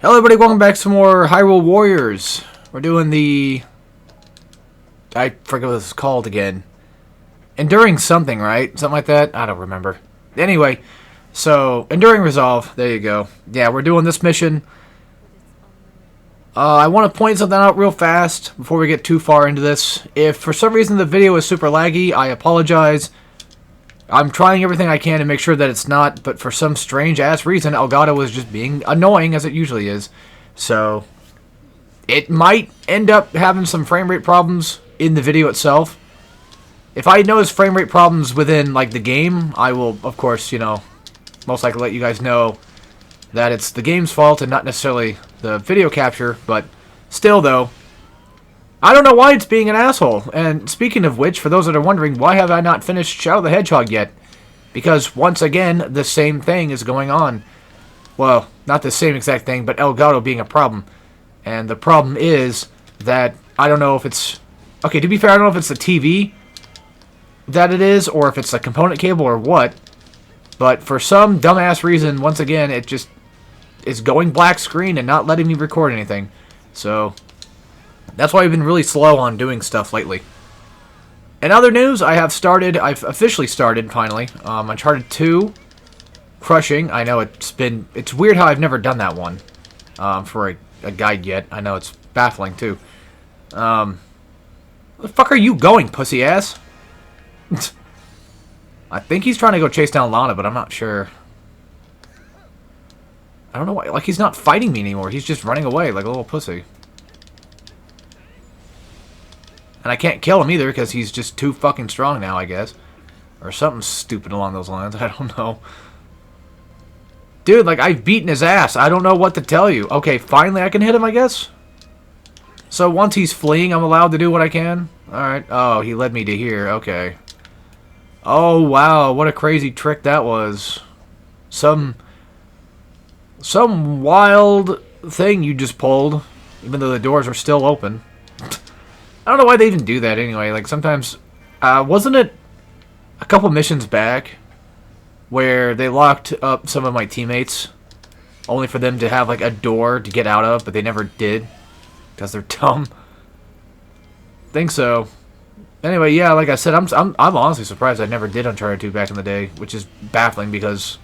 Hello everybody, welcome back to some more Hyrule Warriors. We're doing the... I forget what it's called again. Enduring something, right? Something like that? I don't remember. Anyway, so, Enduring Resolve. There you go. Yeah, we're doing this mission. I want to point something out real fast before we get too far into this. If for some reason the video is super laggy, I apologize. I'm trying everything I can to make sure that it's not, but for some strange-ass reason, Elgato was just being annoying, as it usually is. So, it might end up having some frame rate problems in the video itself. If I notice frame rate problems within, like, the game, I will, of course, you know, most likely let you guys know that it's the game's fault and not necessarily the video capture, but still, though, I don't know why it's being an asshole. And speaking of which, for those that are wondering, why have I not finished Shadow the Hedgehog yet? Because, once again, the same thing is going on. Well, not the same exact thing, but Elgato being a problem. And the problem is that I don't know if it's... Okay, to be fair, I don't know if it's the TV that it is, or if it's a component cable or what. But for some dumbass reason, once again, it just is going black screen and not letting me record anything. So... that's why I've been really slow on doing stuff lately. In other news, I've officially started, finally, Uncharted 2, Crushing. I know it's weird how I've never done that one, for a guide yet. I know it's baffling, too. Where the fuck are you going, pussy ass? I think he's trying to go chase down Lana, but I'm not sure. I don't know why, like, he's not fighting me anymore. He's just running away like a little pussy. And I can't kill him either because he's just too fucking strong now, I guess. Or something stupid along those lines. I don't know. Dude, like, I've beaten his ass. I don't know what to tell you. Okay, finally I can hit him, I guess? So once he's fleeing, I'm allowed to do what I can? Alright. Oh, he led me to here. Okay. Oh, wow. What a crazy trick that was. Some wild thing you just pulled. Even though the doors are still open. I don't know why they even do that anyway. Like, sometimes... wasn't it a couple missions back where they locked up some of my teammates only for them to have, like, a door to get out of, but they never did because they're dumb? Think so. Anyway, yeah, like I said, I'm honestly surprised I never did Uncharted 2 back in the day, which is baffling because,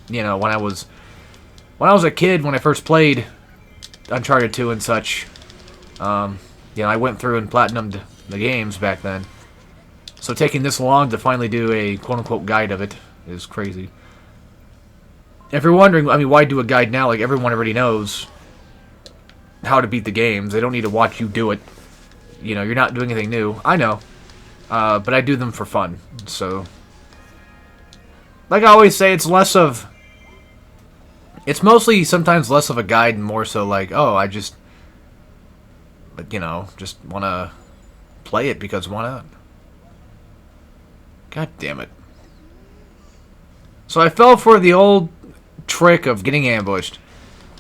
you know, when I was a kid, when I first played Uncharted 2 and such, you know, I went through and platinumed the games back then. So taking this long to finally do a quote-unquote guide of it is crazy. If you're wondering, I mean, why do a guide now? Like, everyone already knows how to beat the games. They don't need to watch you do it. You know, you're not doing anything new. I know. But I do them for fun. So, like I always say, it's less of... it's mostly sometimes less of a guide and more so like, oh, I just... but, you know, just want to play it because why not? God damn it. So I fell for the old trick of getting ambushed.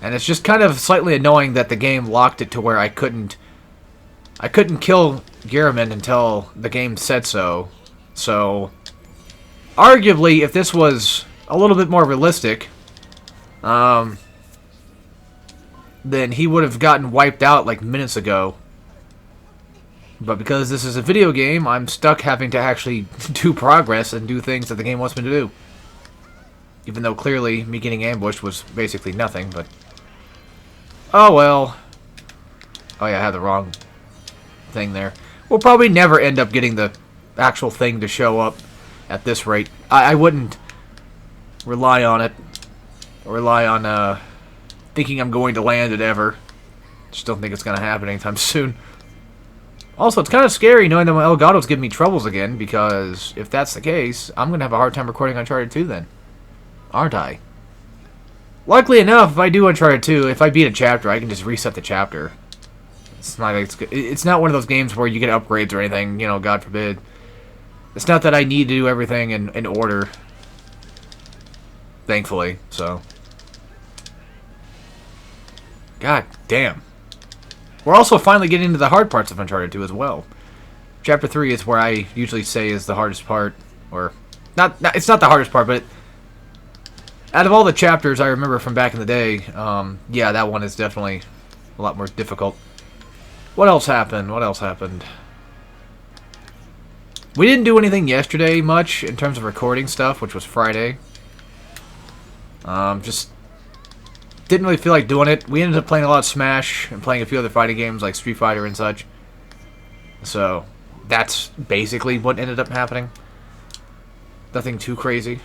And it's just kind of slightly annoying that the game locked it to where I couldn't kill Gehrman until the game said so. So, arguably, if this was a little bit more realistic, then he would have gotten wiped out like minutes ago. But because this is a video game, I'm stuck having to actually do progress and do things that the game wants me to do. Even though clearly me getting ambushed was basically nothing, but... oh well. Oh yeah, I had the wrong thing there. We'll probably never end up getting the actual thing to show up at this rate. I wouldn't rely on it. Or rely on, thinking I'm going to land it ever. Just don't think it's going to happen anytime soon. Also, it's kind of scary knowing that my Elgato's giving me troubles again, because if that's the case, I'm going to have a hard time recording Uncharted 2 then. Aren't I? Luckily enough, if I do Uncharted 2, if I beat a chapter, I can just reset the chapter. It's not one of those games where you get upgrades or anything, you know, God forbid. It's not that I need to do everything in order. Thankfully, so... God damn. We're also finally getting into the hard parts of Uncharted 2 as well. Chapter 3 is where I usually say is the hardest part. Or, not it's not the hardest part, but Out of all the chapters I remember from back in the day, yeah, that one is definitely a lot more difficult. What else happened? What else happened? We didn't do anything yesterday much in terms of recording stuff, which was Friday. Just didn't really feel like doing it. We ended up playing a lot of Smash and playing a few other fighting games like Street Fighter and such. So that's basically what ended up happening. Nothing too crazy.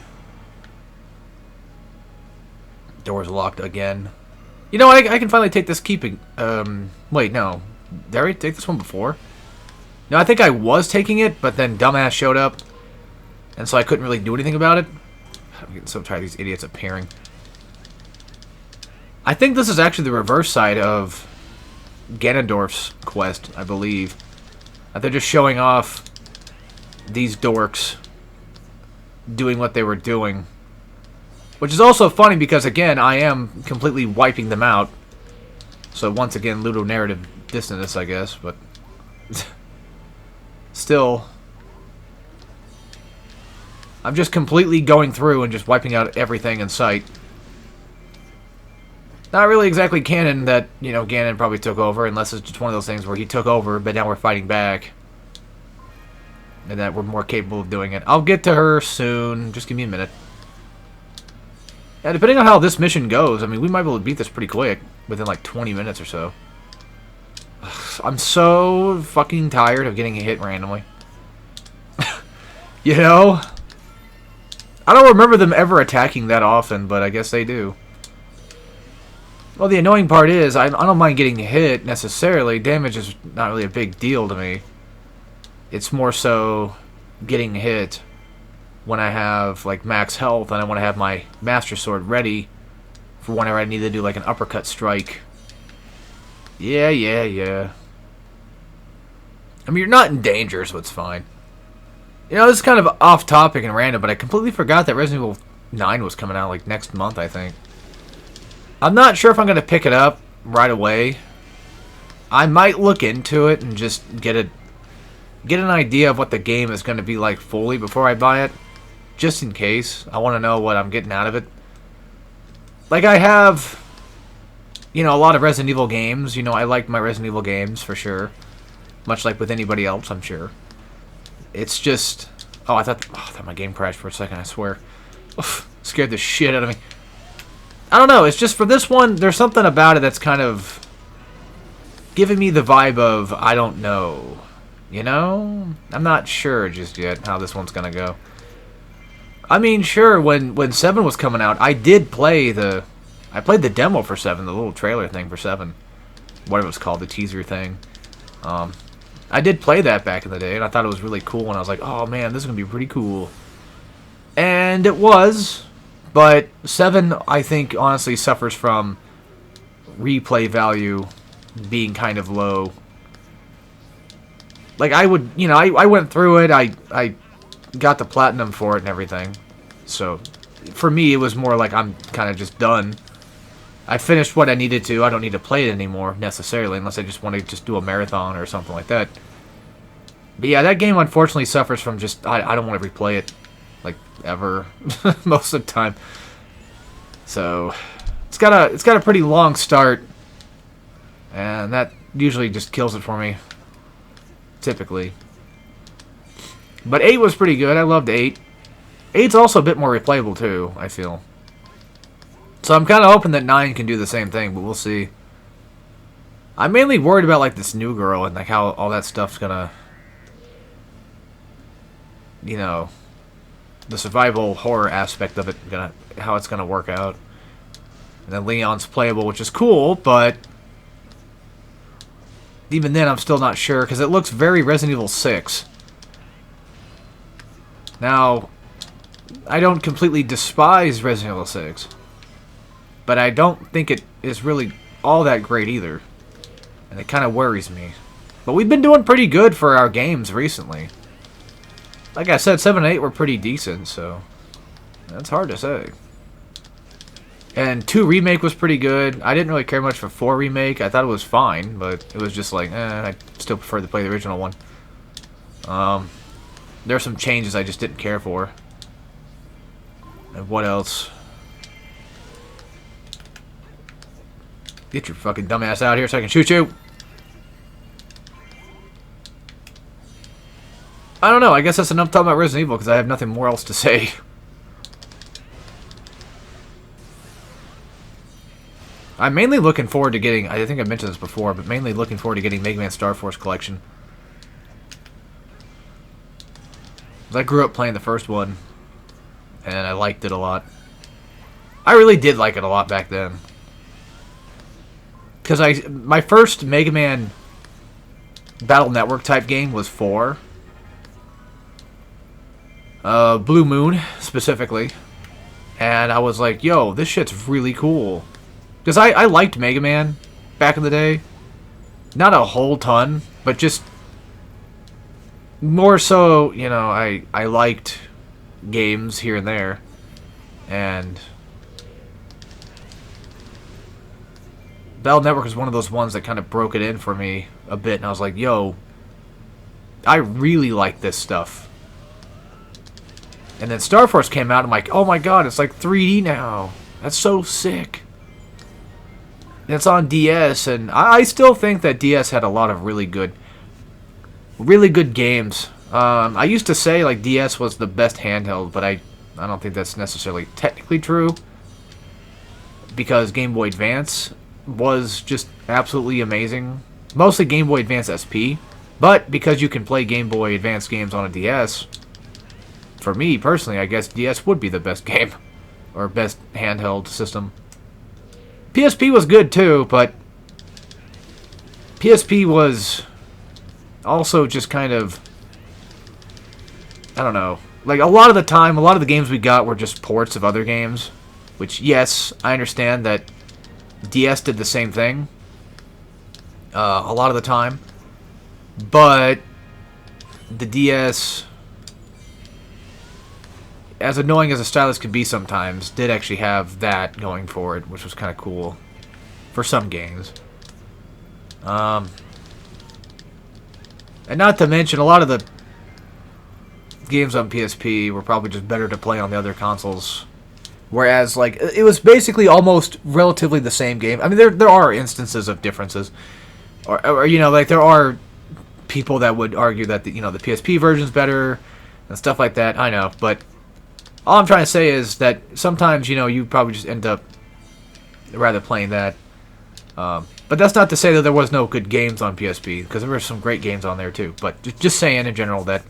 Door's locked again. You know, I can finally take this keeping. Wait, no. Did I already take this one before? No, I think I was taking it, but then dumbass showed up. And so I couldn't really do anything about it. I'm getting so tired of these idiots appearing. I think this is actually the reverse side of Ganondorf's quest, I believe. That they're just showing off these dorks doing what they were doing. Which is also funny because, again, I am completely wiping them out. So, once again, ludonarrative dissonance, I guess, but... still... I'm just completely going through and just wiping out everything in sight. Not really exactly canon that, you know, Ganon probably took over, unless it's just one of those things where he took over, but now we're fighting back. And that we're more capable of doing it. I'll get to her soon. Just give me a minute. Yeah, depending on how this mission goes, I mean, we might be able to beat this pretty quick, within like 20 minutes or so. I'm so fucking tired of getting hit randomly. You know? I don't remember them ever attacking that often, but I guess they do. Well, the annoying part is, I don't mind getting hit, necessarily. Damage is not really a big deal to me. It's more so getting hit when I have, like, max health, and I want to have my Master Sword ready for whenever I need to do, like, an uppercut strike. Yeah. I mean, you're not in danger, so it's fine. You know, this is kind of off-topic and random, but I completely forgot that Resident Evil 9 was coming out, like, next month, I think. I'm not sure if I'm going to pick it up right away. I might look into it and just get an idea of what the game is going to be like fully before I buy it. Just in case. I want to know what I'm getting out of it. Like, I have, you know, a lot of Resident Evil games. You know, I like my Resident Evil games, for sure. Much like with anybody else, I'm sure. It's just... Oh, I thought my game crashed for a second, I swear. Oof, scared the shit out of me. I don't know, it's just for this one, there's something about it that's kind of giving me the vibe of, I don't know. You know? I'm not sure just yet how this one's gonna go. I mean, sure, when 7 was coming out, I did play I played the demo for 7, the little trailer thing for 7. Whatever it was called, the teaser thing. I did play that back in the day, and I thought it was really cool, and I was like, oh man, this is gonna be pretty cool. And it was, but 7, I think, honestly suffers from replay value being kind of low. Like, I would, you know, I went through it, I got the platinum for it and everything. So, for me, it was more like I'm kind of just done. I finished what I needed to. I don't need to play it anymore, necessarily, unless I just want to just do a marathon or something like that. But yeah, that game, unfortunately, suffers from just, I don't want to replay it, like, ever, most of the time. So, it's got a pretty long start, and that usually just kills it for me, typically. But 8 was pretty good. I loved 8. 8's also a bit more replayable, too, I feel. So I'm kind of hoping that 9 can do the same thing, but we'll see. I'm mainly worried about, like, this new girl and, like, how all that stuff's gonna... You know... The survival horror aspect of it, how it's gonna work out. And then Leon's playable, which is cool, but... Even then, I'm still not sure, because it looks very Resident Evil 6. Now, I don't completely despise Resident Evil 6. But I don't think it is really all that great either. And it kind of worries me. But we've been doing pretty good for our games recently. Like I said, 7 and 8 were pretty decent, so... That's hard to say. And 2 Remake was pretty good. I didn't really care much for 4 Remake. I thought it was fine, but it was just like, I still prefer to play the original one. There are some changes I just didn't care for. And what else? Get your fucking dumbass out here so I can shoot you. I don't know. I guess that's enough talking about Resident Evil because I have nothing more else to say. I'm mainly looking forward to getting, I think I mentioned this before, but mainly looking forward to getting Mega Man Star Force Collection. I grew up playing the first one, and I liked it a lot. I really did like it a lot back then. Because my first Mega Man Battle Network type game was 4. Blue Moon, specifically. And I was like, yo, this shit's really cool. Because I liked Mega Man back in the day. Not a whole ton, but just more so, you know, I liked games here and there. And Battle Network is one of those ones that kind of broke it in for me a bit. And I was like, yo, I really like this stuff. And then Star Force came out, and I'm like, oh my god, it's like 3D now. That's so sick. And it's on DS, and I still think that DS had a lot of really good games. I used to say like DS was the best handheld, but I don't think that's necessarily technically true. Because Game Boy Advance was just absolutely amazing. Mostly Game Boy Advance SP. But because you can play Game Boy Advance games on a DS, for me, personally, I guess DS would be the best game. Or best handheld system. PSP was good too, but PSP was also just kind of, I don't know. Like, a lot of the time, a lot of the games we got were just ports of other games. Which, yes, I understand that DS did the same thing. A lot of the time. But the DS, as annoying as a stylus could be sometimes, did actually have that going for it, which was kind of cool for some games. And not to mention, a lot of the games on PSP were probably just better to play on the other consoles. Whereas, like, it was basically almost relatively the same game. I mean, there are instances of differences. Or you know, like, there are people that would argue that, the PSP version's better and stuff like that. I know, but all I'm trying to say is that sometimes, you probably just end up rather playing that. But that's not to say that there was no good games on PSP, because there were some great games on there too. But just saying in general that,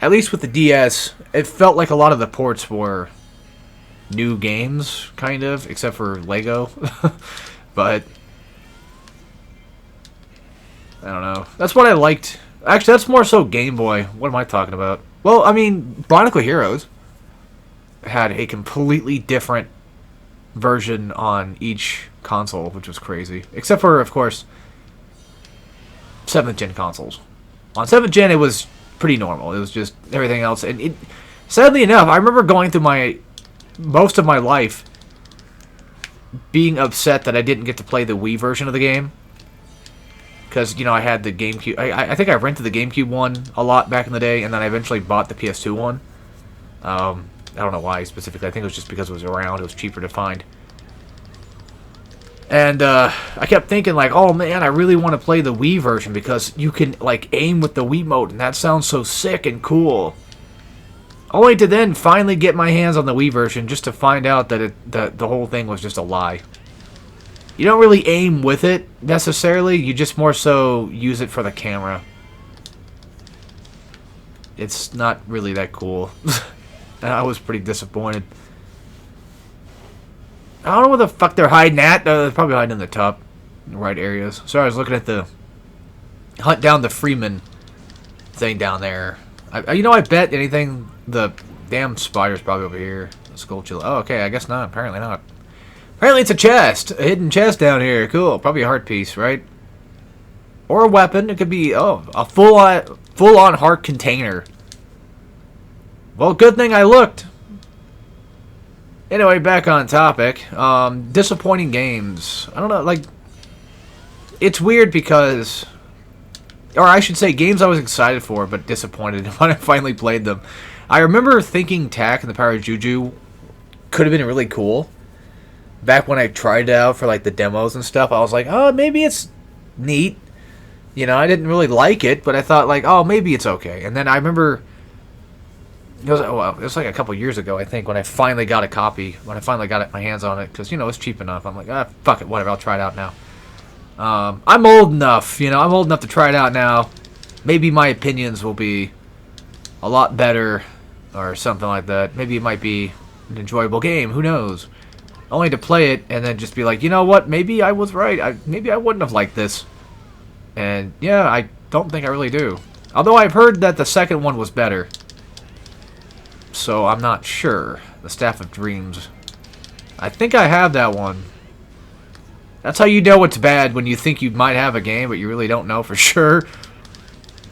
at least with the DS, it felt like a lot of the ports were new games, kind of, except for Lego. But I don't know. That's what I liked. Actually, that's more so Game Boy. What am I talking about? Well, I mean, Bionicle Heroes had a completely different version on each console, which was crazy. Except for, of course, 7th gen consoles. On 7th gen, it was pretty normal. It was just everything else. And sadly enough, I remember going through most of my life being upset that I didn't get to play the Wii version of the game. Because, I had the GameCube. I think I rented the GameCube one a lot back in the day, and then I eventually bought the PS2 one. I don't know why specifically. I think it was just because it was around. It was cheaper to find. And I kept thinking, like, oh man, I really want to play the Wii version because you can, like, aim with the Wiimote, and that sounds so sick and cool. Only to then finally get my hands on the Wii version just to find out that the whole thing was just a lie. You don't really aim with it, necessarily. You just more so use it for the camera. It's not really that cool. And I was pretty disappointed. I don't know where the fuck they're hiding at. They're probably hiding in the top right areas. Sorry, I was looking at the hunt down the Freeman thing down there. I bet anything, the damn spider's probably over here. Skulltula. Oh, okay, I guess not. Apparently not. Apparently it's a chest. A hidden chest down here. Cool. Probably a heart piece, right? Or a weapon. It could be, a full-on heart container. Well, good thing I looked. Anyway, back on topic. Disappointing games. I don't know, like, it's weird because, or I should say, games I was excited for but disappointed when I finally played them. I remember thinking Tak and the Power of Juju could have been really cool. back when I tried it out for like the demos and stuff, I was like, oh, maybe it's neat. You know, I didn't really like it, but I thought like, oh, maybe it's okay. And then I remember it was like a couple years ago, I think, when I finally got a copy, when I finally got my hands on it, because, you know, it's cheap enough. I'm like, fuck it, whatever, I'll try it out now. I'm old enough, you know, I'm old enough to try it out now. Maybe my opinions will be a lot better or something like that. Maybe it might be an enjoyable game, who knows? Only to play it and then just be like, you know what, maybe I was right. Maybe I wouldn't have liked this. And, yeah, I don't think I really do. Although I've heard that the second one was better. So I'm not sure. The Staff of Dreams. I think I have that one. That's how you know it's bad, when you think you might have a game, but you really don't know for sure.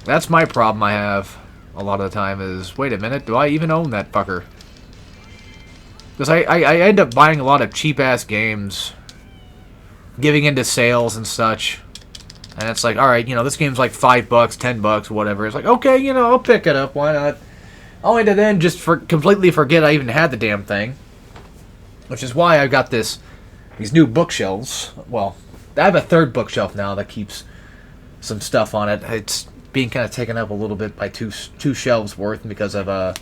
That's my problem I have a lot of the time is, wait a minute, do I even own that fucker? Because I end up buying a lot of cheap-ass games, giving into sales and such. And it's like, alright, you know, this game's like $5, $10, whatever. It's like, okay, you know, I'll pick it up, why not? Only to then just completely forget I even had the damn thing. Which is why I've got these new bookshelves. Well, I have a third bookshelf now that keeps some stuff on it. It's being kind of taken up a little bit by two shelves worth because of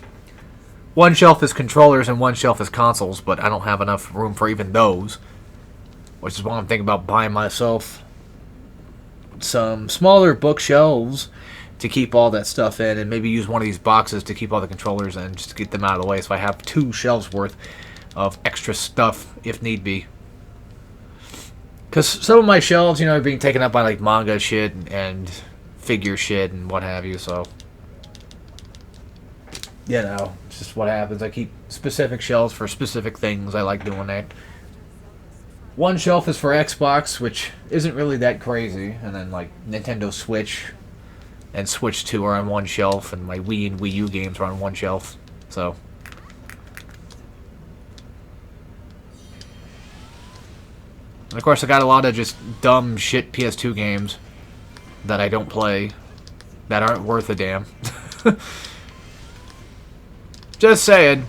one shelf is controllers and one shelf is consoles, but I don't have enough room for even those. Which is why I'm thinking about buying myself some smaller bookshelves to keep all that stuff in, and maybe use one of these boxes to keep all the controllers in, just to get them out of the way, so I have 2 shelves worth of extra stuff if need be. Because some of my shelves, you know, are being taken up by like manga shit and figure shit and what have you, so you know, it's just what happens. I keep specific shelves for specific things. I like doing that. One shelf is for Xbox, which isn't really that crazy, and then like Nintendo Switch and Switch 2 are on one shelf, and my Wii and Wii U games are on one shelf. So, and of course, I got a lot of just dumb shit PS2 games that I don't play, that aren't worth a damn. Just saying.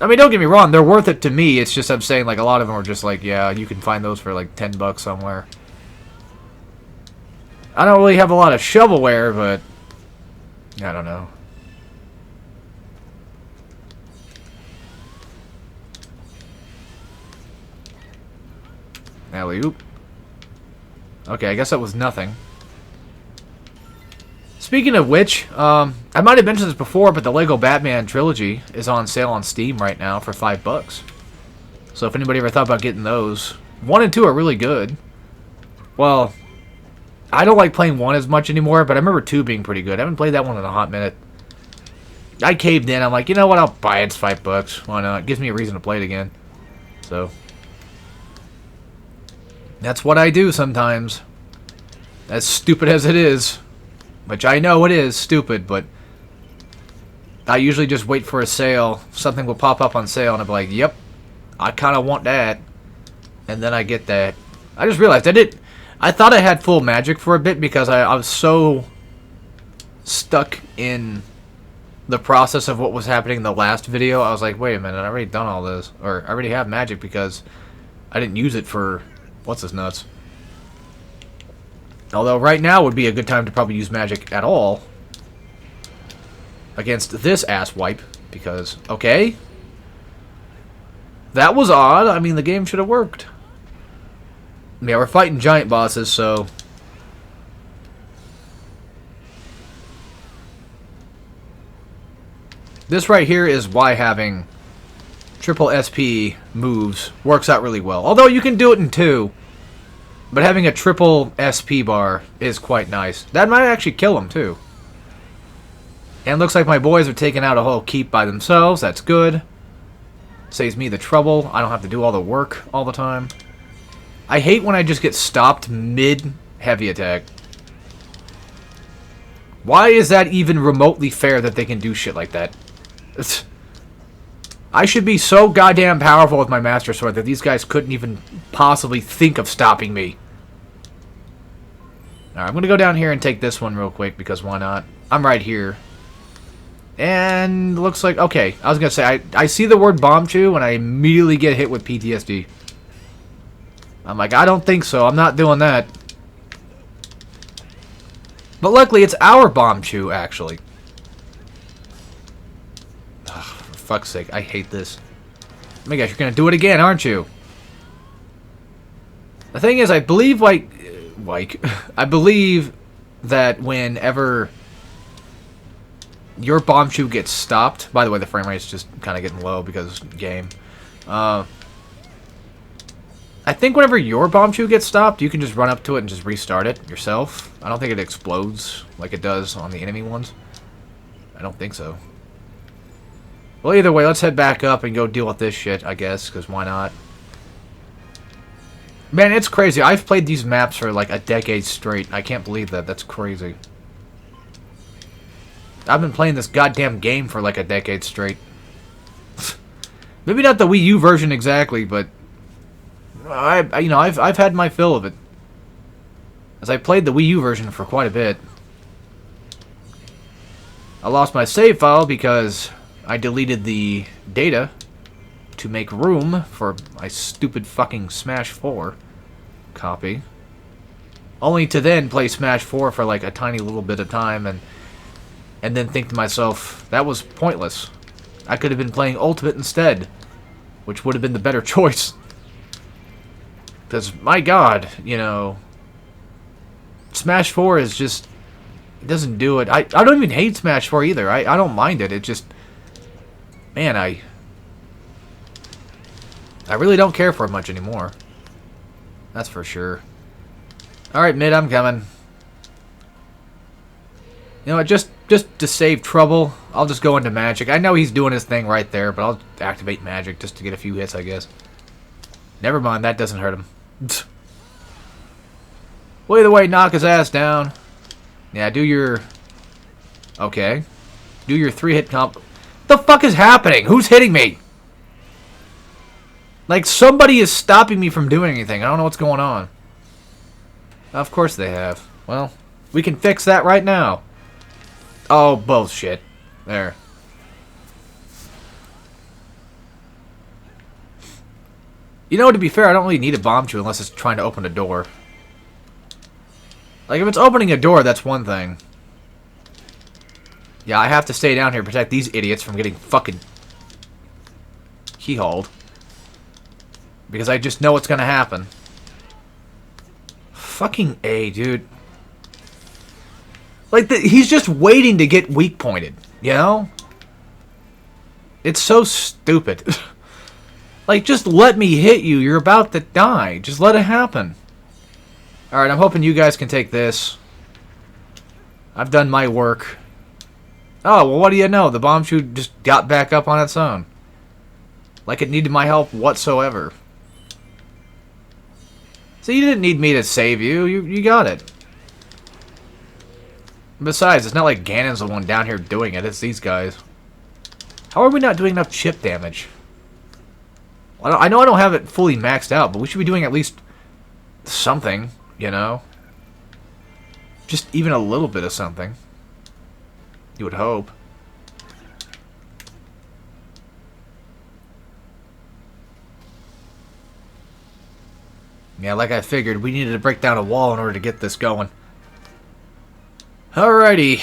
I mean, don't get me wrong, they're worth it to me. It's just I'm saying, like, a lot of them are just like, yeah, you can find those for like $10 somewhere. I don't really have a lot of shovelware, but I don't know. Alley-oop. Okay, I guess that was nothing. Speaking of which, I might have mentioned this before, but the Lego Batman trilogy is on sale on Steam right now for $5. So if anybody ever thought about getting those, 1 and 2 are really good. Well, I don't like playing 1 as much anymore, but I remember 2 being pretty good. I haven't played that one in a hot minute. I caved in. I'm like, you know what? I'll buy it. It's $5. Why not? It gives me a reason to play it again. So that's what I do sometimes. As stupid as it is. Which I know it is stupid, but I usually just wait for a sale. Something will pop up on sale, and I'll be like, yep, I kind of want that. And then I get that. I just realized I thought I had full magic for a bit because I was so stuck in the process of what was happening in the last video. I was like, wait a minute, I already done all this. Or I already have magic because I didn't use it for what's this nuts. Although right now would be a good time to probably use magic at all against this asswipe, because, okay, that was odd. I mean, the game should have worked. Yeah, we're fighting giant bosses, so this right here is why having triple SP moves works out really well. Although you can do it in 2. But having a triple SP bar is quite nice. That might actually kill him, too. And looks like my boys are taking out a whole keep by themselves. That's good. Saves me the trouble. I don't have to do all the work all the time. I hate when I just get stopped mid-heavy attack. Why is that even remotely fair that they can do shit like that? I should be so goddamn powerful with my Master Sword that these guys couldn't even possibly think of stopping me. Alright, I'm going to go down here and take this one real quick, because why not? I'm right here. And looks like, okay, I was going to say, I see the word Bombchu and I immediately get hit with PTSD. I'm like, I don't think so. I'm not doing that. But luckily, it's our bomb chew, actually. Ugh, for fuck's sake, I hate this. Oh my gosh, you're gonna do it again, aren't you? The thing is, I believe, I believe that whenever your bomb chew gets stopped... By the way, the frame rate's just kind of getting low because game. I think whenever your bomb chew gets stopped, you can just run up to it and just restart it yourself. I don't think it explodes like it does on the enemy ones. I don't think so. Well, either way, let's head back up and go deal with this shit, I guess, because why not? Man, it's crazy. I've played these maps for like a decade straight. I can't believe that. That's crazy. I've been playing this goddamn game for like a decade straight. Maybe not the Wii U version exactly, but I've had my fill of it. As I played the Wii U version for quite a bit. I lost my save file because I deleted the data to make room for my stupid fucking Smash 4 copy. Only to then play Smash 4 for like a tiny little bit of time and then think to myself, that was pointless. I could have been playing Ultimate instead, which would have been the better choice. Because, my god, you know, Smash 4 is just, it doesn't do it. I don't even hate Smash 4 either. I don't mind it. It just, man, I really don't care for it much anymore. That's for sure. Alright, mid, I'm coming. You know what, just to save trouble, I'll just go into magic. I know he's doing his thing right there, but I'll activate magic just to get a few hits, I guess. Never mind, that doesn't hurt him. Well, either way, knock his ass down. Yeah, do your... Okay. Do your 3-hit comp... The fuck is happening? Who's hitting me? Like, somebody is stopping me from doing anything. I don't know what's going on. Of course they have. Well, we can fix that right now. Oh, bullshit. There. You know, to be fair, I don't really need a bomb chew unless it's trying to open a door. Like, if it's opening a door, that's one thing. Yeah, I have to stay down here to protect these idiots from getting fucking keyholed. Because I just know what's gonna happen. Fucking A, dude. Like, he's just waiting to get weak pointed, you know? It's so stupid. Like, just let me hit you. You're about to die. Just let it happen. Alright, I'm hoping you guys can take this. I've done my work. Oh, well, what do you know? The bomb chew just got back up on its own. Like it needed my help whatsoever. So you didn't need me to save you. You got it. Besides, it's not like Ganon's the one down here doing it. It's these guys. How are we not doing enough chip damage? I know I don't have it fully maxed out, but we should be doing at least something, you know? Just even a little bit of something. You would hope. Yeah, like I figured, we needed to break down a wall in order to get this going. Alrighty.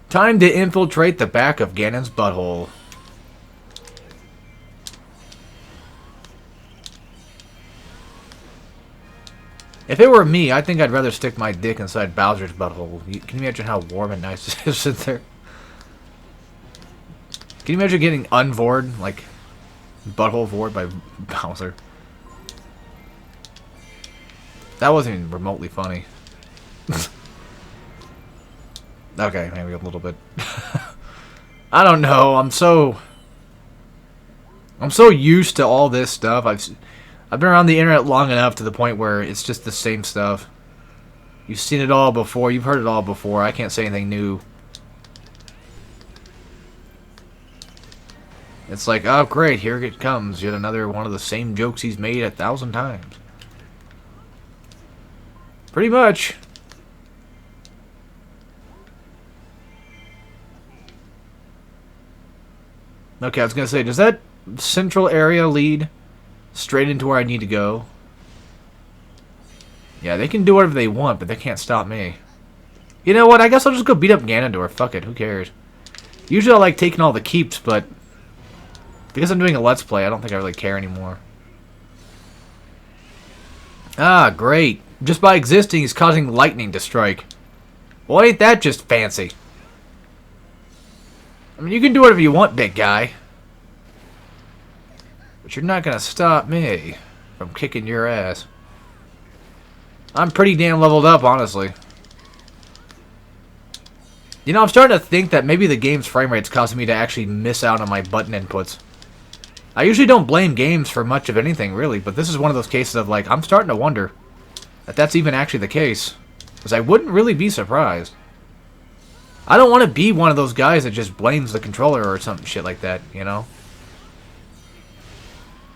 Time to infiltrate the back of Ganon's butthole. If it were me, I think I'd rather stick my dick inside Bowser's butthole. Can you imagine how warm and nice it is in there? Can you imagine getting unvored, like butthole vored by Bowser? That wasn't even remotely funny. Okay, maybe a little bit. I don't know. I'm so used to all this stuff. I've been around the internet long enough to the point where it's just the same stuff. You've seen it all before. You've heard it all before. I can't say anything new. It's like, oh great, here it comes. Yet another one of the same jokes he's made 1,000 times. Pretty much. Okay, I was going to say, does that central area lead Straight into where I need to go. Yeah, they can do whatever they want, but they can't stop me. You know what? I guess I'll just go beat up Ganondorf. Fuck it. Who cares? Usually I like taking all the keeps, but because I'm doing a Let's Play, I don't think I really care anymore. Ah, great. Just by existing, he's causing lightning to strike. Well, ain't that just fancy? I mean, you can do whatever you want, big guy. But you're not gonna stop me from kicking your ass. I'm pretty damn leveled up, honestly. You know, I'm starting to think that maybe the game's frame rate's causing me to actually miss out on my button inputs. I usually don't blame games for much of anything, really, but this is one of those cases of, like, I'm starting to wonder if that's even actually the case. Because I wouldn't really be surprised. I don't want to be one of those guys that just blames the controller or some shit like that, you know?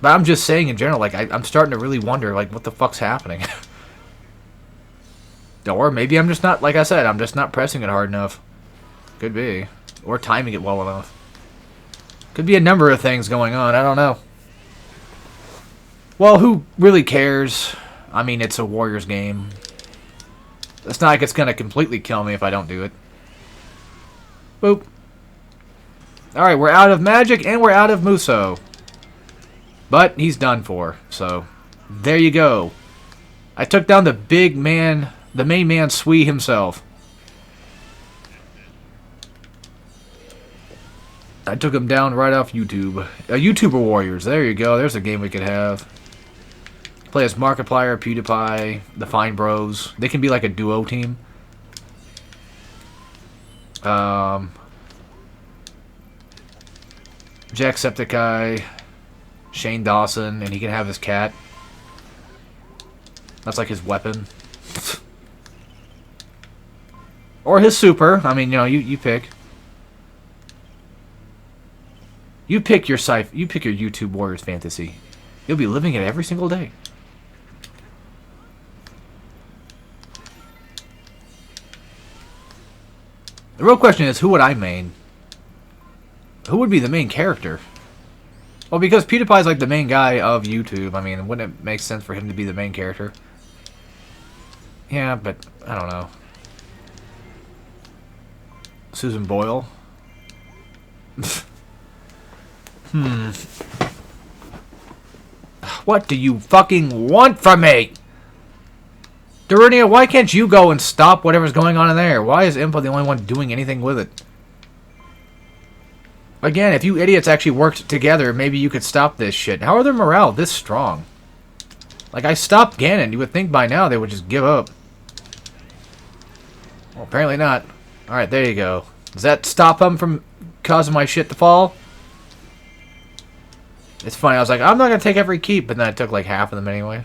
But I'm just saying in general, like, I'm starting to really wonder, like, what the fuck's happening? Or maybe I'm just not, like I said, I'm just not pressing it hard enough. Could be. Or timing it well enough. Could be a number of things going on, I don't know. Well, who really cares? I mean, it's a Warriors game. It's not like it's gonna completely kill me if I don't do it. Boop. Alright, we're out of magic and we're out of Muso. But he's done for, so there you go. I took down the big man, the main man Sui himself. I took him down right off YouTube. YouTuber Warriors, there you go. There's a game we could have. Play as Markiplier, PewDiePie, the Fine Bros. They can be like a duo team. Jacksepticeye, Shane Dawson, and he can have his cat. That's like his weapon. Or his super. I mean, you know, you pick. You pick your YouTube Warriors fantasy. You'll be living it every single day. The real question is, who would I main? Who would be the main character? Well, because PewDiePie's like the main guy of YouTube, I mean, wouldn't it make sense for him to be the main character? Yeah, but I don't know. Susan Boyle? What do you fucking want from me? Darunia, why can't you go and stop whatever's going on in there? Why is Impa the only one doing anything with it? Again, if you idiots actually worked together, maybe you could stop this shit. How are their morale this strong? Like, I stopped Ganon. You would think by now they would just give up. Well, apparently not. Alright, there you go. Does that stop them from causing my shit to fall? It's funny, I was like, I'm not going to take every keep, but then I took like half of them anyway.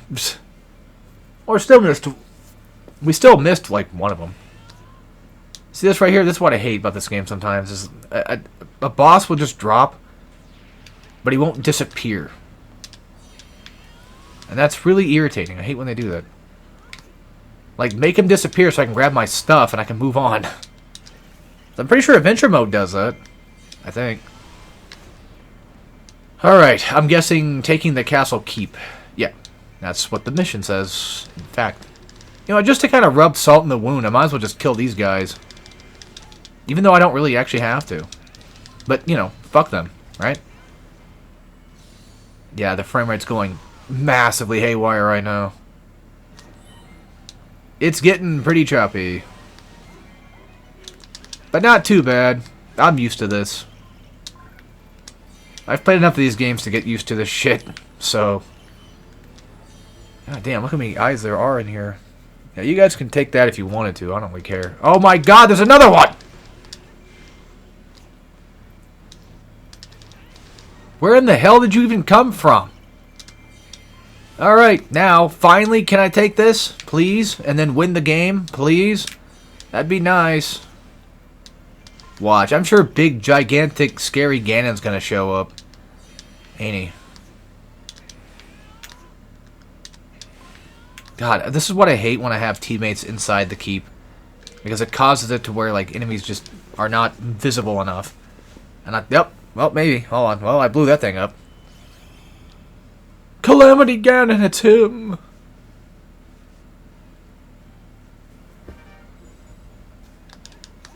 Or still missed. We still missed like one of them. See this right here? This is what I hate about this game sometimes. Is a boss will just drop, but he won't disappear. And that's really irritating. I hate when they do that. Like, make him disappear so I can grab my stuff and I can move on. I'm pretty sure Adventure Mode does that. I think. Alright, I'm guessing taking the castle keep. Yeah, that's what the mission says. In fact, you know, just to kind of rub salt in the wound, I might as well just kill these guys. Even though I don't really actually have to. But, you know, fuck them, right? Yeah, the frame rate's going massively haywire right now. It's getting pretty choppy. But not too bad. I'm used to this. I've played enough of these games to get used to this shit, so... God damn, look how many eyes there are in here. Yeah, you guys can take that if you wanted to. I don't really care. Oh my god, there's another one! Where in the hell did you even come from? Alright, now, finally, can I take this? Please? And then win the game? Please? That'd be nice. Watch. I'm sure big, gigantic, scary Ganon's gonna show up. Ain't he? God, this is what I hate when I have teammates inside the keep. Because it causes it to where, like, enemies just are not visible enough. And yep. Well, maybe. Hold on. Well, I blew that thing up. Calamity Ganon, it's him.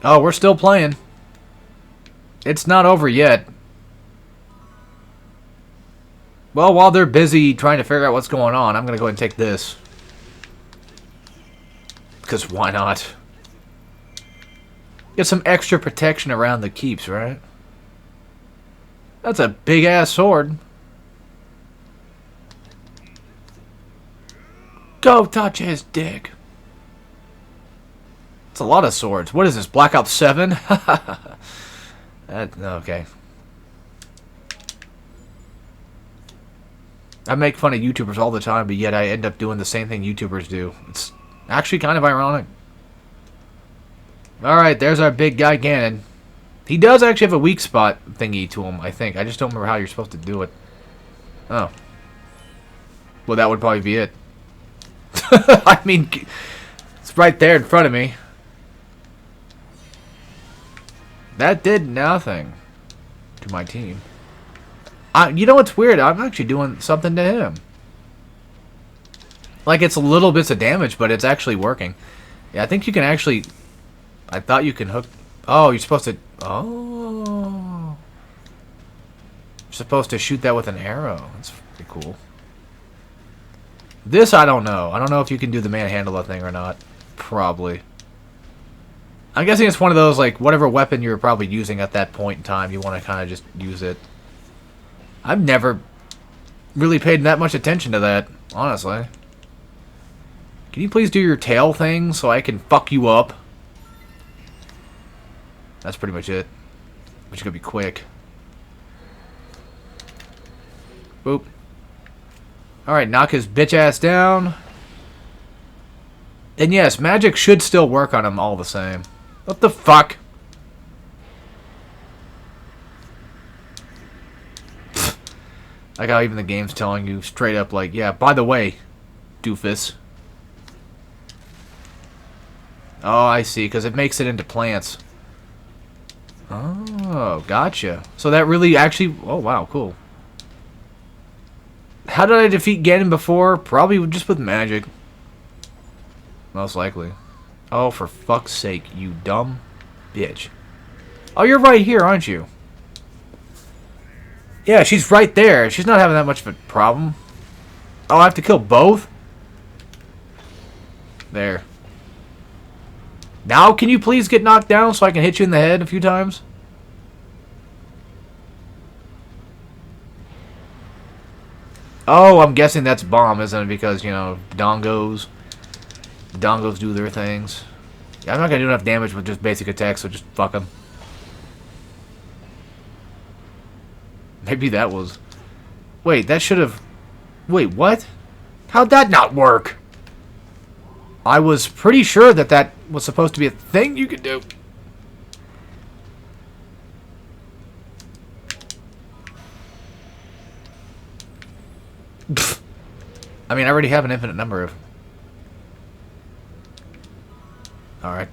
Oh, we're still playing. It's not over yet. Well, while they're busy trying to figure out what's going on, I'm going to go ahead and take this. Because why not? Get some extra protection around the keeps, right? That's a big-ass sword. Go touch his dick. It's a lot of swords. What is this, Black Ops 7? Okay. I make fun of YouTubers all the time, but yet I end up doing the same thing YouTubers do. It's actually kind of ironic. Alright, there's our big guy Ganon. He does actually have a weak spot thingy to him, I think. I just don't remember how you're supposed to do it. Oh. Well, that would probably be it. I mean, it's right there in front of me. That did nothing to my team. You know what's weird? I'm actually doing something to him. Like, it's little bits of damage, but it's actually working. Yeah, I think you can actually... I thought you can hook... Oh, you're supposed to... Oh. You're supposed to shoot that with an arrow. That's pretty cool. This, I don't know. I don't know if you can do the manhandle thing or not. Probably. I'm guessing it's one of those, like, whatever weapon you're probably using at that point in time, you want to kind of just use it. I've never really paid that much attention to that, honestly. Can you please do your tail thing so I can fuck you up? That's pretty much it. But you're gonna be quick. Boop. Alright, knock his bitch ass down. And yes, magic should still work on him all the same. What the fuck? Like how even the game's telling you straight up, like, yeah, by the way, doofus. Oh, I see, because it makes it into plants. Oh, gotcha. So that really actually... Oh, wow, cool. How did I defeat Ganon before? Probably just with magic. Most likely. Oh, for fuck's sake, you dumb bitch. Oh, you're right here, aren't you? Yeah, she's right there. She's not having that much of a problem. Oh, I have to kill both? There. Now, can you please get knocked down so I can hit you in the head a few times? Oh, I'm guessing that's bomb, isn't it? Because, you know, dongos do their things. Yeah, I'm not going to do enough damage with just basic attacks, so just fuck them. Maybe that was... Wait, that should have... Wait, what? How'd that not work? I was pretty sure that that was supposed to be a thing you could do. I mean, I already have an infinite number of... Alright.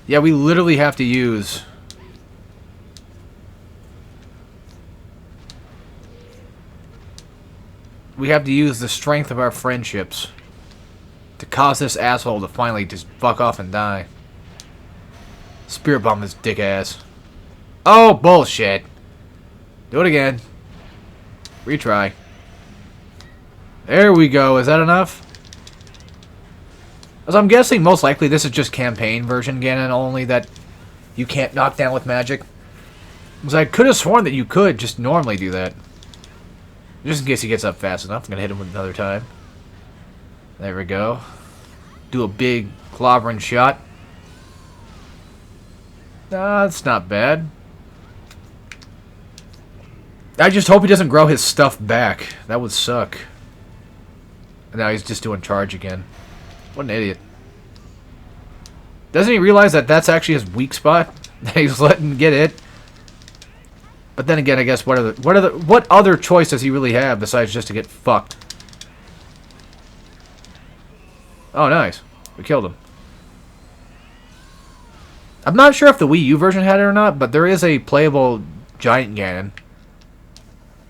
Yeah, we literally have to use... We have to use the strength of our friendships to cause this asshole to finally just fuck off and die. Spirit bomb his dick ass. Oh, bullshit. Do it again. Retry. There we go. Is that enough? As I'm guessing, most likely this is just campaign version Ganon only that you can't knock down with magic. Because I could have sworn that you could just normally do that. Just in case he gets up fast enough, I'm going to hit him with another time. There we go. Do a big clobbering shot. That's not bad. I just hope he doesn't grow his stuff back. That would suck. And now he's just doing charge again. What an idiot. Doesn't he realize that that's actually his weak spot? He's letting get it. But then again, I guess what other choice does he really have besides just to get fucked? Oh, nice. We killed him. I'm not sure if the Wii U version had it or not, but there is a playable Giant Ganon.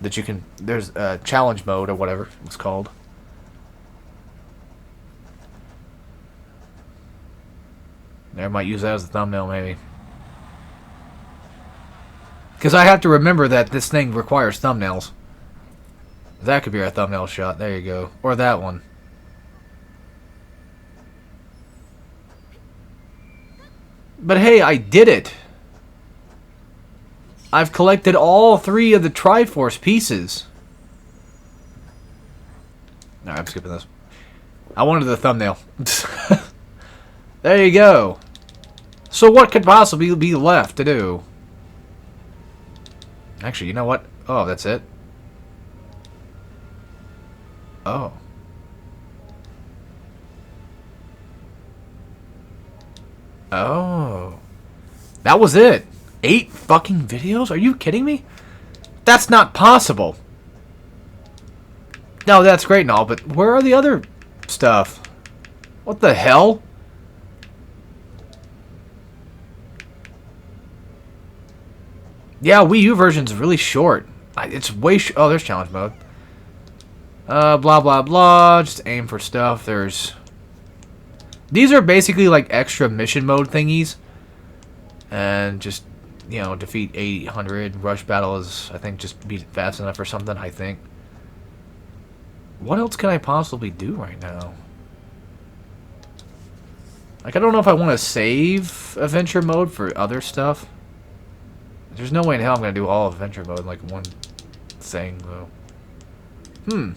that you can. There's a challenge mode or whatever it's called. I might use that as a thumbnail, maybe. Because I have to remember that this thing requires thumbnails. That could be our thumbnail shot. There you go. Or that one. But hey, I did it! I've collected all 3 of the Triforce pieces. No, I'm skipping this. I wanted the thumbnail. There you go. So what could possibly be left to do? Actually, you know what? Oh, that's it. Oh. Oh. That was it. 8 fucking videos? Are you kidding me? That's not possible. No, that's great and all, but where are the other stuff? What the hell? Yeah, Wii U version's really short. It's way oh, there's challenge mode. Blah, blah, blah. Just aim for stuff. There's... These are basically like extra mission mode thingies. And just, you know, defeat 800. Rush battle is, I think, just be fast enough or something, I think. What else can I possibly do right now? Like, I don't know if I want to save adventure mode for other stuff. There's no way in hell I'm going to do all adventure mode in like one thing, though. I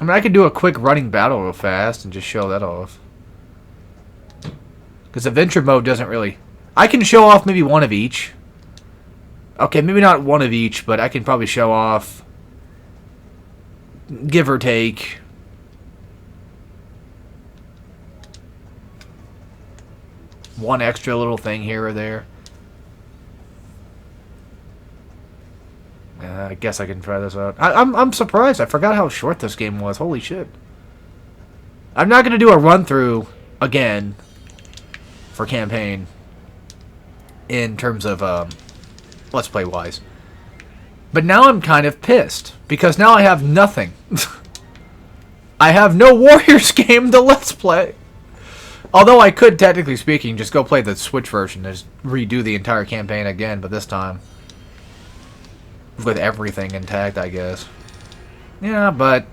mean, I could do a quick running battle real fast and just show that off. Because adventure mode doesn't really... I can show off maybe one of each. Okay, maybe not one of each, but I can probably show off... give or take... one extra little thing here or there. I guess I can try this out. I'm surprised. I forgot how short this game was. Holy shit. I'm not going to do a run-through again for campaign in terms of Let's Play-wise. But now I'm kind of pissed because now I have nothing. I have no Warriors game to Let's Play. Although I could, technically speaking, just go play the Switch version and just redo the entire campaign again, but this time with everything intact, I guess. Yeah, but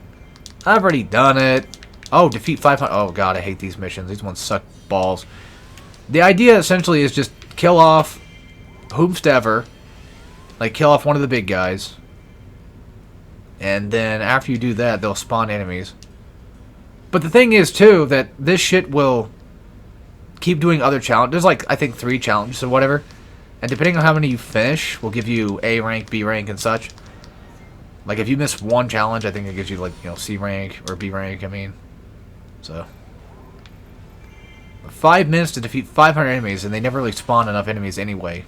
I've already done it. Oh, defeat 500. Oh, God, I hate these missions. These ones suck balls. The idea, essentially, is just kill off whomstever. Like, kill off one of the big guys. And then after you do that, they'll spawn enemies. But the thing is, too, that this shit will... keep doing other challenges. There's like, I think 3 challenges or whatever. And depending on how many you finish, will give you A rank, B rank, and such. Like, if you miss one challenge, I think it gives you, like, you know, C rank, or B rank, I mean. So. 5 minutes to defeat 500 enemies, and they never really spawn enough enemies anyway.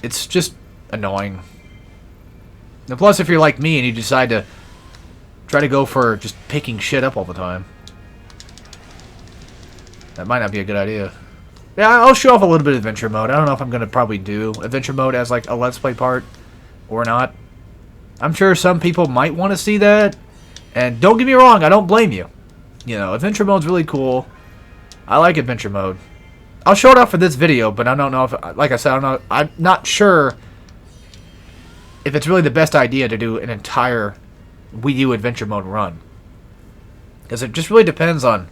It's just annoying. And plus, if you're like me, and you decide to try to go for just picking shit up all the time, that might not be a good idea. Yeah, I'll show off a little bit of adventure mode. I don't know if I'm going to probably do adventure mode as like a Let's Play part or not. I'm sure some people might want to see that. And don't get me wrong, I don't blame you. You know, adventure mode's really cool. I like adventure mode. I'll show it off for this video, but I don't know if, like I said, I'm not sure if it's really the best idea to do an entire Wii U adventure mode run. Because it just really depends on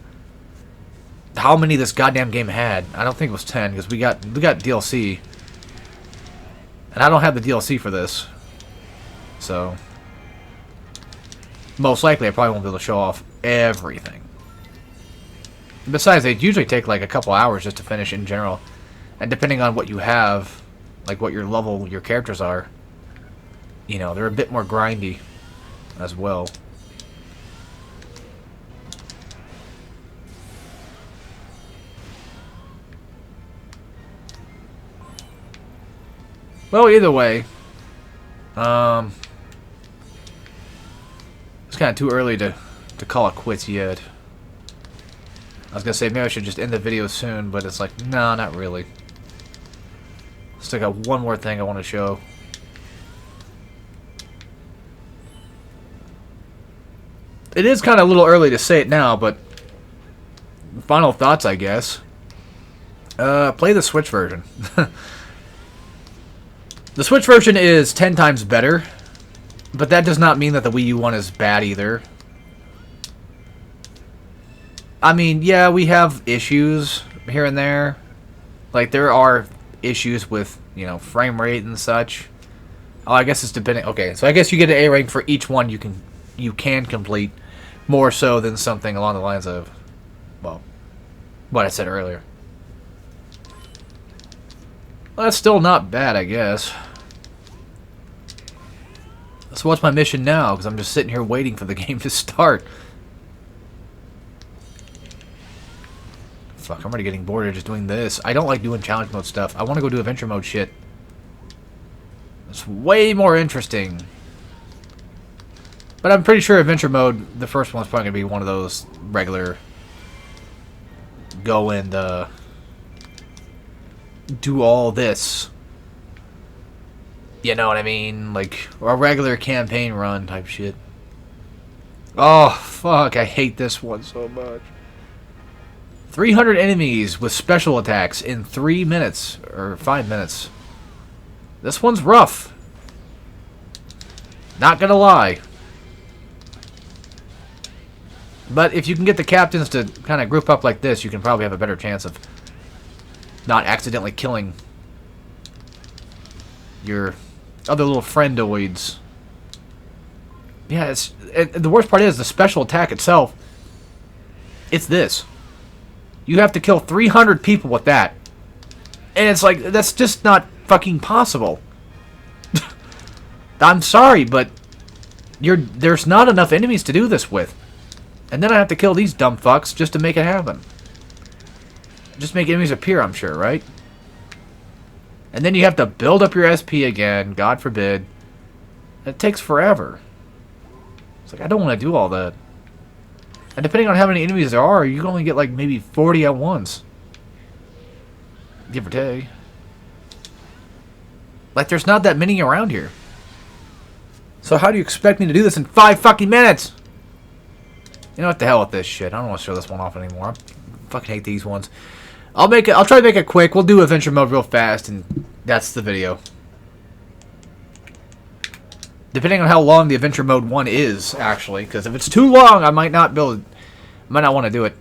how many this goddamn game had. I don't think it was 10 because we got DLC, and I don't have the DLC for this, so most likely I probably won't be able to show off everything. Besides, they usually take like a couple hours just to finish in general, and depending on what you have, like what your level your characters are, you know, they're a bit more grindy as well. Well, either way, it's kind of too early to call it quits yet. I was gonna say maybe I should just end the video soon, but it's like, no, not really. Still got one more thing I want to show. It is kind of a little early to say it now, but final thoughts, I guess. Play the Switch version. The Switch version is 10 times better, but that does not mean that the Wii U one is bad either. I mean, yeah, we have issues here and there. Like, there are issues with, you know, frame rate and such. Oh, I guess it's depending. Okay, so I guess you get an A rank for each one you can complete, more so than something along the lines of, well, what I said earlier. Well, that's still not bad, I guess. So what's my mission now? Because I'm just sitting here waiting for the game to start. Fuck, I'm already getting bored of just doing this. I don't like doing challenge mode stuff. I want to go do adventure mode shit. It's way more interesting. But I'm pretty sure adventure mode, the first one's probably going to be one of those regular go and do all this. You know what I mean? Like, a regular campaign run type shit. Oh, fuck, I hate this one so much. 300 enemies with special attacks in 3 minutes, or 5 minutes. This one's rough. Not gonna lie. But if you can get the captains to kind of group up like this, you can probably have a better chance of not accidentally killing your other little friendoids. Yeah, the worst part is the special attack itself. It's this. You have to kill 300 people with that. And it's like, that's just not fucking possible. I'm sorry, but there's not enough enemies to do this with. And then I have to kill these dumb fucks just to make it happen. Just make enemies appear, I'm sure, right? And then you have to build up your SP again, God forbid. It takes forever. It's like, I don't want to do all that. And depending on how many enemies there are, you can only get like maybe 40 at once. Give or take. Like, there's not that many around here. So how do you expect me to do this in 5 fucking minutes? You know what, the hell with this shit. I don't want to show this one off anymore. I fucking hate these ones. I'll try to make it quick. We'll do adventure mode real fast, and that's the video. Depending on how long the adventure mode one is, actually, because if it's too long, I might not want to do it.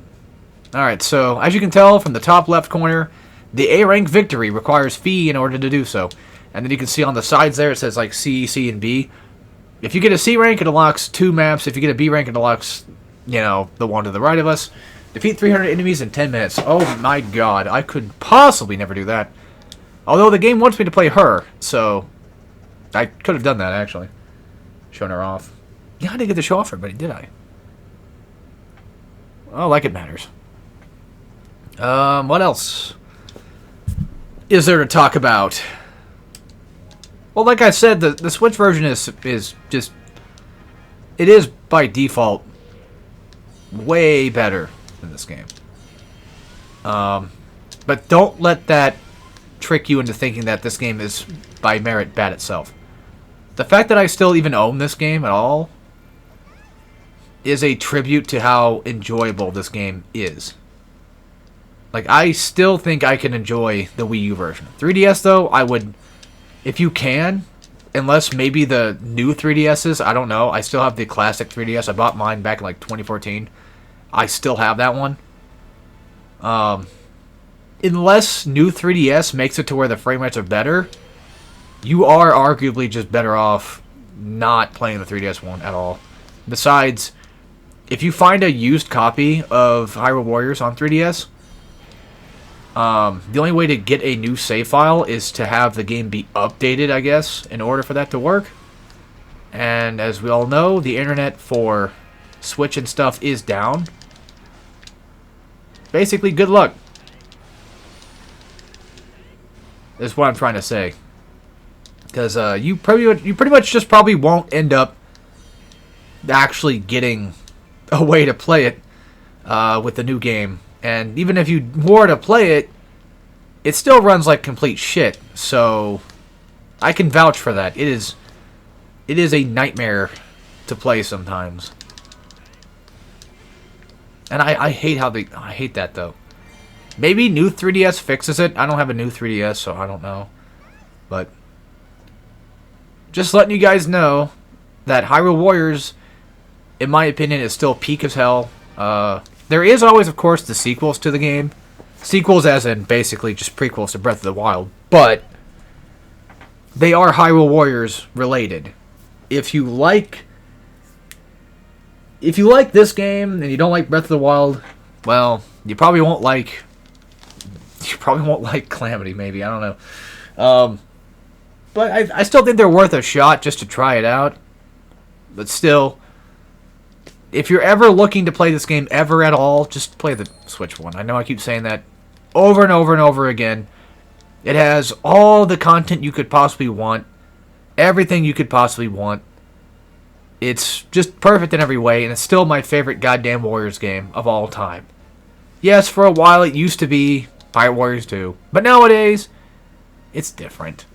Alright, so as you can tell from the top left corner, the A rank victory requires fee in order to do so. And then you can see on the sides there, it says like C, C, and B. If you get a C rank, it unlocks 2 maps. If you get a B rank, it unlocks, you know, the one to the right of us. Defeat 300 enemies in 10 minutes. Oh my god, I could possibly never do that. Although the game wants me to play her, so I could have done that, actually. Showing her off. Yeah, I didn't get to show off everybody, did I? Oh, like it matters. What else is there to talk about? Well, like I said, the Switch version is just... It is, by default, way better than this game. But don't let that trick you into thinking that this game is, by merit, bad itself. The fact that I still even own this game at all is a tribute to how enjoyable this game is. Like, I still think I can enjoy the Wii U version. 3DS, though, I would... If you can, unless maybe the new 3DSs, I don't know. I still have the classic 3DS. I bought mine back in, like, 2014. I still have that one. Unless new 3DS makes it to where the frame rates are better, you are arguably just better off not playing the 3DS one at all. Besides, if you find a used copy of Hyrule Warriors on 3DS, the only way to get a new save file is to have the game be updated, I guess, in order for that to work. And as we all know, the internet for Switch and stuff is down. Basically, good luck. Is what I'm trying to say. Because you pretty much just probably won't end up actually getting a way to play it with the new game. And even if you were to play it, it still runs like complete shit. So I can vouch for that. It is a nightmare to play sometimes. And I hate I hate that though. Maybe new 3DS fixes it. I don't have a new 3DS, so I don't know. But just letting you guys know that Hyrule Warriors, in my opinion, is still peak as hell. There is always, of course, the sequels to the game. Sequels as in basically just prequels to Breath of the Wild. But they are Hyrule Warriors related. If you like this game and you don't like Breath of the Wild, well, you probably won't like Calamity, maybe. I don't know. But I still think they're worth a shot just to try it out. But still, if you're ever looking to play this game ever at all, just play the Switch one. I know I keep saying that over and over and over again. It has all the content you could possibly want. Everything you could possibly want. It's just perfect in every way, and it's still my favorite goddamn Warriors game of all time. Yes, for a while it used to be Pirate Warriors 2, but nowadays, it's different.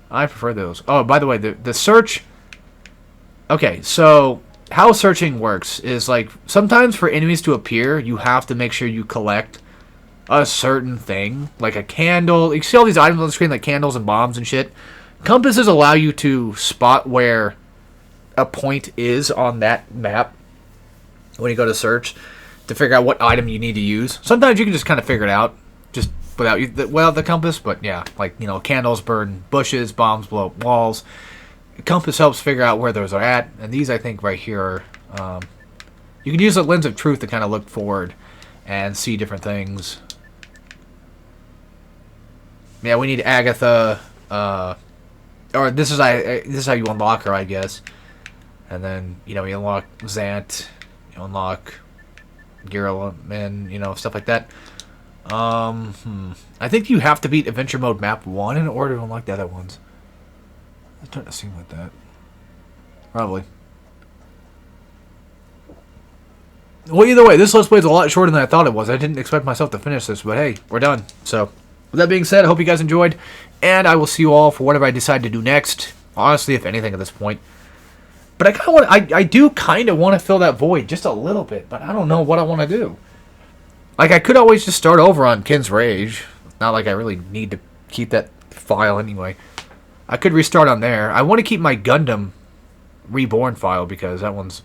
I prefer those. Oh, by the way, the search... Okay, so how searching works is, like, sometimes for enemies to appear, you have to make sure you collect a certain thing, like a candle. You see all these items on the screen, like candles and bombs and shit. Compasses allow you to spot where a point is on that map when you go to search to figure out what item you need to use. Sometimes you can just kind of figure it out just without the compass, but yeah, like, you know, candles burn bushes, bombs blow up walls. The compass helps figure out where those are at, and these, I think, right here are, you can use a lens of truth to kind of look forward and see different things. Yeah, we need Agatha, or this is how you unlock her, I guess. And then, you know, you unlock Zant, you unlock Giralman, you know, stuff like that. I think you have to beat Adventure Mode Map 1 in order to unlock the other ones. It's starting to seem like that. Probably. Well, either way, this Let's Play is a lot shorter than I thought it was. I didn't expect myself to finish this, but hey, we're done. So, with that being said, I hope you guys enjoyed, and I will see you all for whatever I decide to do next. Honestly, if anything at this point. But I kind of want, I do kind of want to fill that void just a little bit, but I don't know what I want to do. Like, I could always just start over on Ken's Rage. Not like I really need to keep that file anyway. I could restart on there. I want to keep my Gundam Reborn file because that one's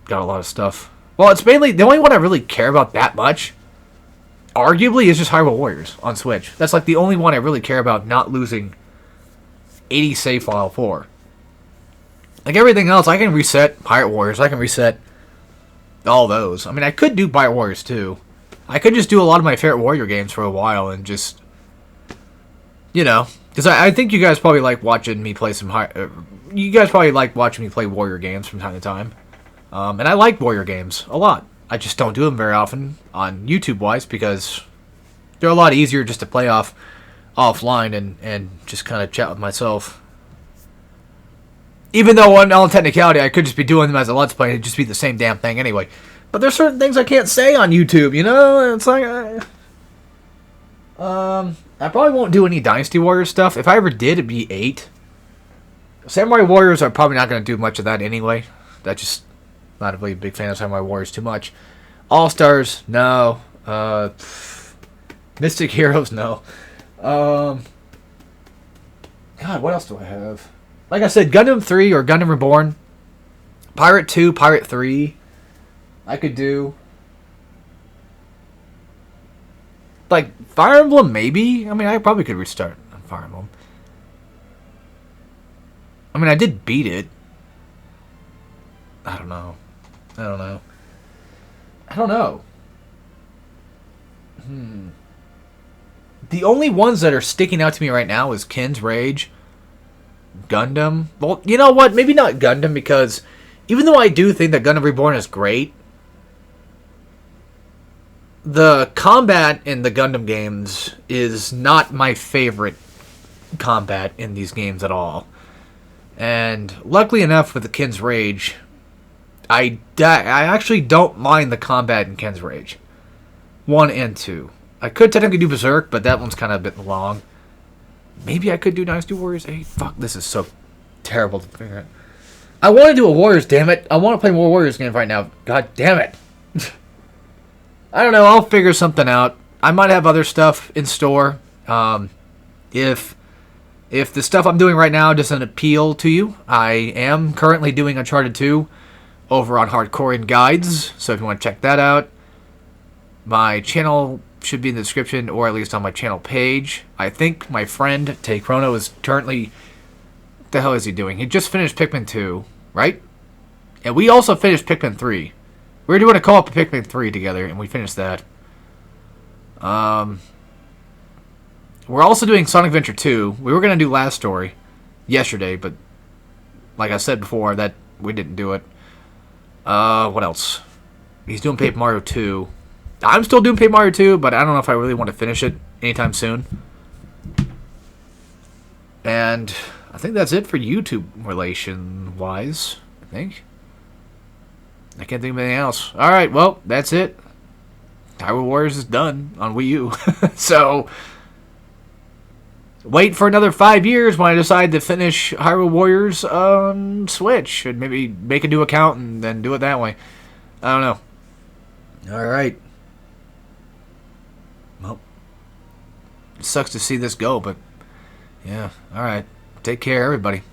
got a lot of stuff. Well, it's mainly, the only one I really care about that much, arguably, is just Hyrule Warriors on Switch. That's like the only one I really care about not losing 80 save file for. Like everything else, I can reset Pirate Warriors. I can reset all those. I mean, I could do Pirate Warriors too. I could just do a lot of my favorite Warrior games for a while and just, you know, because I think you guys probably like watching me play some you guys probably like watching me play Warrior games from time to time. And I like Warrior games a lot. I just don't do them very often on YouTube-wise because they're a lot easier just to play offline and just kind of chat with myself. Even though, on all technicality, I could just be doing them as a Let's Play and it'd just be the same damn thing anyway. But there's certain things I can't say on YouTube, you know? It's like, I probably won't do any Dynasty Warriors stuff. If I ever did, it'd be 8. Samurai Warriors are probably not going to do much of that anyway. That's just not a really big fan of Samurai Warriors too much. All-Stars, no. Mystic Heroes, no. God, what else do I have? Like I said, Gundam 3 or Gundam Reborn. Pirate 2, Pirate 3. I could do. Like, Fire Emblem, maybe? I mean, I probably could restart on Fire Emblem. I mean, I did beat it. I don't know. The only ones that are sticking out to me right now is Ken's Rage, Gundam. Well, you know what? Maybe not Gundam, because even though I do think that Gundam Reborn is great, the combat in the Gundam games is not my favorite combat in these games at all. And luckily enough with the Ken's Rage, I actually don't mind the combat in Ken's Rage 1 and 2. I could technically do Berserk, but that one's kind of a bit long. Maybe I could do Dynasty Warriors 8. Fuck, this is so terrible to figure out. I want to do a Warriors, damn it. I want to play more Warriors games right now. God damn it. I don't know. I'll figure something out. I might have other stuff in store. If the stuff I'm doing right now doesn't appeal to you, I am currently doing Uncharted 2 over on Hardcore Guides. So if you want to check that out, my channel should be in the description, or at least on my channel page. I think my friend Tay Chrono is currently... What the hell is he doing? He just finished Pikmin 2, right? And we also finished Pikmin 3. We were doing a co-op of Pikmin 3 together, and we finished that. We're also doing Sonic Adventure 2. We were going to do Last Story yesterday, but like I said before, that we didn't do it. What else? He's doing Paper Mario 2. I'm still doing Paper Mario 2, but I don't know if I really want to finish it anytime soon. And I think that's it for YouTube relation-wise, I think. I can't think of anything else. Alright, well, that's it. Hyrule Warriors is done on Wii U. So, wait for another 5 years when I decide to finish Hyrule Warriors on Switch. And maybe make a new account and then do it that way. I don't know. Alright. Well, it sucks to see this go, but yeah, alright. Take care, everybody.